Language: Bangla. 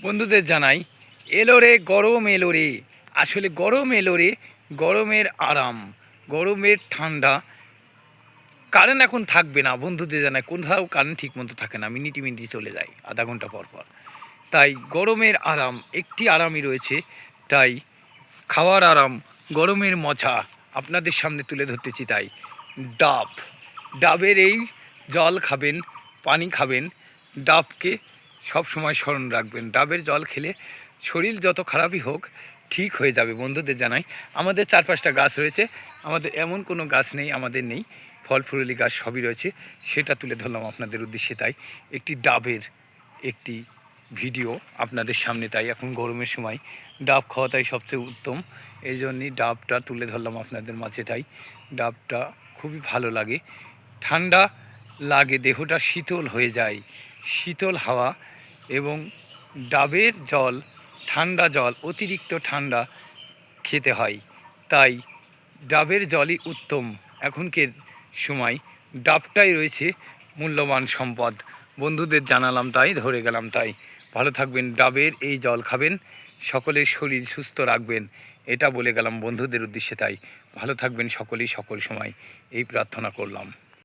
বন্ধুদের জানাই, এলো রে গরম এলো রে। আসলে গরম এলো রে, গরমের আরাম, গরমের ঠান্ডা। কারেন্ট এখন থাকবে না, বন্ধুদের জানাই কোথাও কারেন্ট ঠিক মতো থাকে না, মিনিটে মিনিটে চলে যায় আধা ঘন্টা পর পর। তাই গরমের আরাম একটি আরামই রয়েছে, তাই খাওয়ার আরাম, গরমের মজা আপনাদের সামনে তুলে ধরতেছি। তাই ডাব, ডাবের এই জল খাবেন, পানি খাবেন, ডাবকে সব সময় স্মরণ রাখবেন। ডাবের জল খেলে শরীর যত খারাপই হোক ঠিক হয়ে যাবে। বন্ধুদের জানাই, আমাদের 4-5টা গাছ রয়েছে, আমাদের এমন কোনো গাছ নেই আমাদের নেই, ফল ফুরুলি গাছ সবই রয়েছে, সেটা তুলে ধরলাম আপনাদের উদ্দেশ্যে। তাই একটি ডাবের একটি ভিডিও আপনাদের সামনে। তাই এখন গরমের সময় ডাব খাওয়াটাই সবচেয়ে উত্তম, এই জন্যই ডাবটা তুলে ধরলাম আপনাদের মাঝে। তাই ডাবটা খুবই ভালো লাগে, ঠান্ডা লাগে, দেহটা শীতল হয়ে যায়, শীতল হাওয়া এবং ডাবের জল, ঠান্ডা জল, অতিরিক্ত ঠান্ডা খেতে হয়। তাই ডাবের জলই উত্তম। এখনকার সময় ডাবটাই রয়েছে মূল্যবান সম্পদ। বন্ধুদের জানালাম তাই ধরে গেলাম। তাই ভালো থাকবেন, ডাবের এই জল খাবেন, সকলের শরীর সুস্থ রাখবেন, এটা বলে গেলাম বন্ধুদের উদ্দেশ্যে। তাই ভালো থাকবেন সকলেই, সকল সময় এই প্রার্থনা করলাম।